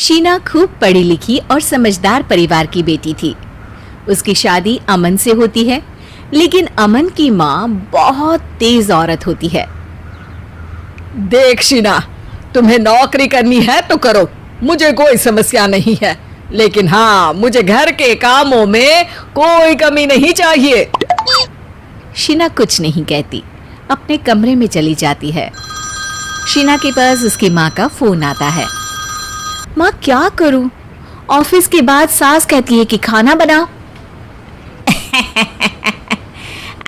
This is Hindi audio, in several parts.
शीना खूब पढ़ी लिखी और समझदार परिवार की बेटी थी। उसकी शादी अमन से होती है, लेकिन अमन की माँ बहुत तेज औरत होती है। देख शीना, तुम्हें नौकरी करनी है तो करो, मुझे कोई समस्या नहीं है, लेकिन हाँ, मुझे घर के कामों में कोई कमी नहीं चाहिए। शीना कुछ नहीं कहती, अपने कमरे में चली जाती है। शीना के पास उसकी माँ का फोन आता है। माँ क्या करूं? ऑफिस के बाद सास कहती है कि खाना बनाओ।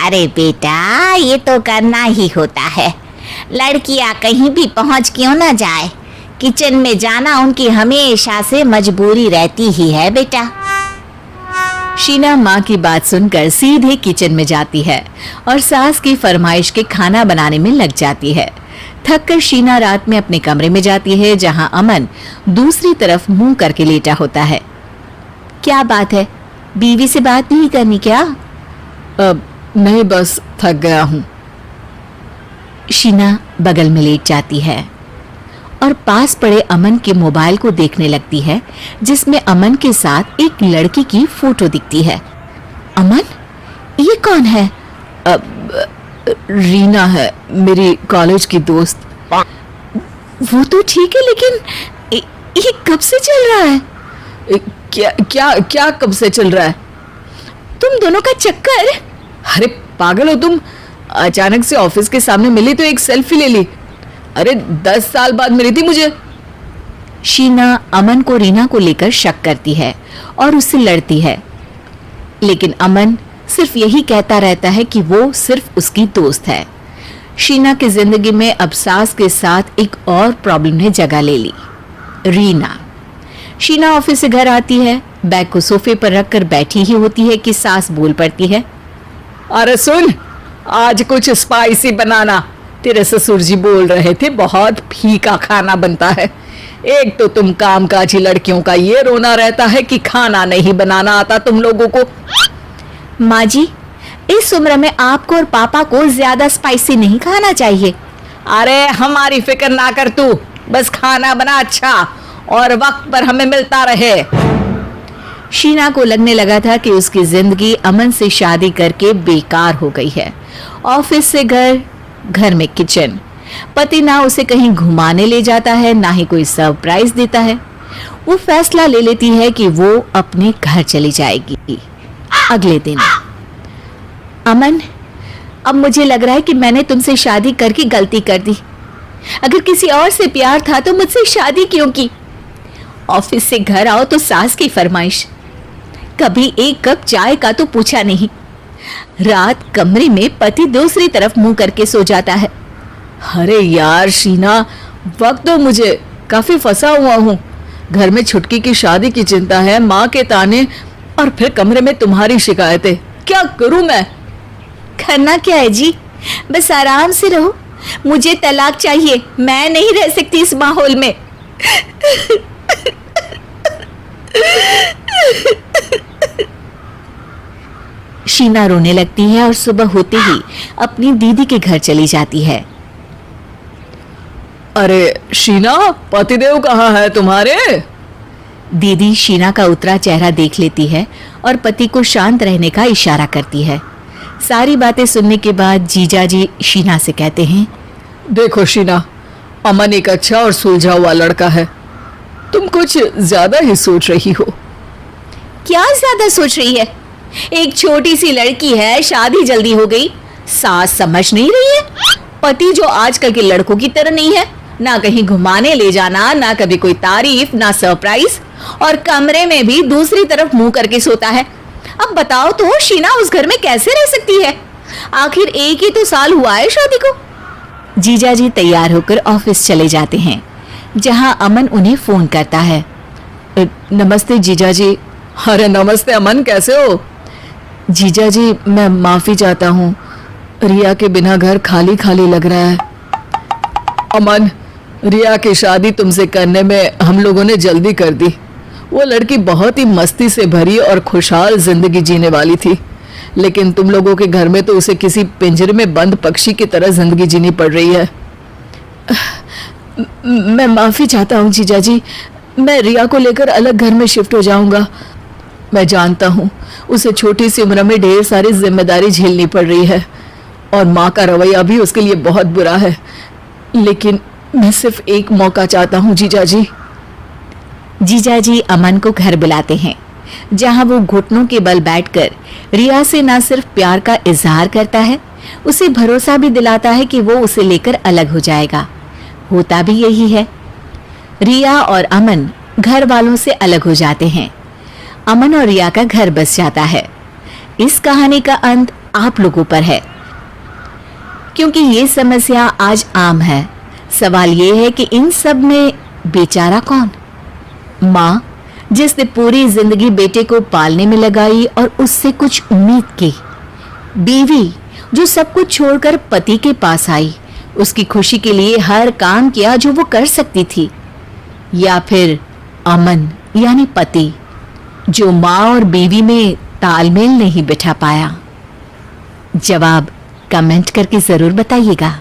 अरे बेटा, ये तो करना ही होता है। लड़कियां कहीं भी पहुंच क्यों ना जाए, किचन में जाना उनकी हमेशा से मजबूरी रहती ही है बेटा। शीना माँ की बात सुनकर सीधे किचन में जाती है और सास की फरमाइश के खाना बनाने में लग जाती है। थककर शीना रात में अपने कमरे में जाती है, जहां अमन दूसरी तरफ मुंह करके लेटा होता है। क्या बात है, बीवी से बात नहीं करनी क्या? नहीं, बस थक गया हूँ। शीना बगल में लेट जाती है और पास पड़े अमन के मोबाइल को देखने लगती है, जिसमें अमन के साथ एक लड़की की फोटो दिखती है। अमन, ये कौन है? रीना है, मेरी कॉलेज की दोस्त। वो तो ठीक है, लेकिन ये कब से चल रहा है? क्या क्या क्या कब से चल रहा है? तुम दोनों का चक्कर? अरे पागल हो तुम? अचानक से ऑफिस के सामने मिली तो एक सेल्फी ले ली। अरे 10 साल बाद मिली थी मुझे। शीना अमन को रीना को लेकर शक करती है और उससे लड़ती है, लेकिन अमन सिर्फ यही कहता रहता है कि वो सिर्फ उसकी दोस्त है। शीना की जिंदगी में अब सास के साथ एक और प्रॉब्लम ने जगह ले ली, रीना। शीना ऑफिस से घर आती है, बैग को सोफे पर रखकर बैठी ही होती है कि सास बोल पड़ती है। अरे सुन, आज कुछ स्पाइसी बनाना, तेरे ससुर जी बोल रहे थे बहुत फीका खाना बनता है। एक तो तुम कामकाजी लड़कियों का ये रोना रहता है कि खाना नहीं बनाना आता तुम लोगों को। माँ जी, इस उम्र में आपको और पापा को ज्यादा स्पाइसी नहीं खाना चाहिए। अरे हमारी फिक्र ना कर तू, बस खाना बना अच्छा और वक्त पर हमें मिलता रहे। शीना को लगने लगा था कि उसकी जिंदगी अमन से शादी करके बेकार हो गई है। ऑफिस से घर, घर में किचन। पति ना उसे कहीं घुमाने ले जाता है, ना ही कोई सरप्राइज देता है। वो फैसला ले लेती है कि वो अपने घर चली जाएगी। अगले दिन, अमन, अब मुझे लग रहा है कि मैंने तुमसे शादी करके गलती कर दी। अगर किसी और से प्यार था तो मुझसे शादी क्यों की? ऑफिस से घर आओ तो सास की फरमाइश, कभी एक कप चाय का तो पूछा नहीं। रात कमरे में पति दूसरी तरफ मुंह करके सो जाता है। अरे यार शीना, वक्त तो मुझे काफी फंसा हुआ हूँ। घर में छुटकी की शादी की चिंता है, माँ के ताने, और फिर कमरे में तुम्हारी शिकायतें। क्या करूं मैं? करना क्या है जी, बस आराम से रहो। मुझे तलाक चाहिए, मैं नहीं रह सकती इस माहौल में। शीना रोने लगती है और सुबह होते ही अपनी दीदी के घर चली जाती है। अरे शीना, पतिदेव कहाँ है तुम्हारे? दीदी शीना का उतरा चेहरा देख लेती है और पति को शांत रहने का इशारा करती है। सारी बातें सुनने के बाद जीजा जी शीना से कहते हैं, देखो शीना, अमन एक अच्छा और सुलझा हुआ लड़का है। तुम कुछ ज्यादा ही सोच रही हो। क्या ज्यादा सोच रही है? एक छोटी सी लड़की है, शादी जल्दी हो गई। सास समझ नहीं रही है? पति जो आजकल के लड़कों की तरह नहीं है, ना कहीं घुमाने ले जाना, ना कभी कोई तारीफ, ना सरप्राइज, और कमरे में भी दूसरी तरफ मुंह करके सोता है। अब बताओ तो शीना उस घर में कैसे रह सकती है? आखिर एक ही तो साल हुआ है शादी को। जीजा जी तैयार होकर ऑफिस चले जाते हैं, जहां अमन उन्हें फोन करता है। नमस्ते जीजा जी। अरे नमस्ते अमन, कैसे हो? जीजा जी, मैं माफी चाहता हूँ, रिया के बिना घर खाली खाली लग रहा है। अमन, रिया की शादी तुमसे करने में हम लोगों ने जल्दी कर दी। वो लड़की बहुत ही मस्ती से भरी और खुशहाल जिंदगी जीने वाली थी, लेकिन तुम लोगों के घर में तो उसे किसी पिंजरे में बंद पक्षी की तरह जिंदगी जीनी पड़ रही है। मैं माफी चाहता हूँ जीजा जी, मैं रिया को लेकर अलग घर में शिफ्ट हो जाऊंगा। मैं जानता हूँ उसे छोटी सी उम्र में ढेर सारी जिम्मेदारी झेलनी पड़ रही है और माँ का रवैया भी उसके लिए बहुत बुरा है, लेकिन मैं सिर्फ एक मौका चाहता हूँ जीजाजी। जीजाजी अमन को घर बुलाते हैं, जहां वो घुटनों के बल बैठकर रिया से न सिर्फ प्यार का इजहार करता है, उसे भरोसा भी दिलाता है कि वो उसे लेकर अलग हो जाएगा। होता भी यही है। रिया और अमन घर वालों से अलग हो जाते हैं। अमन और रिया का घर बस जाता है। इस कहानी का अंत आप लोगों पर है, क्योंकि ये समस्या आज आम है। सवाल ये है कि इन सब में बेचारा कौन? माँ, जिसने पूरी जिंदगी बेटे को पालने में लगाई और उससे कुछ उम्मीद की। बीवी, जो सब कुछ छोड़कर पति के पास आई, उसकी खुशी के लिए हर काम किया जो वो कर सकती थी। या फिर अमन यानी पति, जो माँ और बीवी में तालमेल नहीं बिठा पाया। जवाब कमेंट करके जरूर बताइएगा।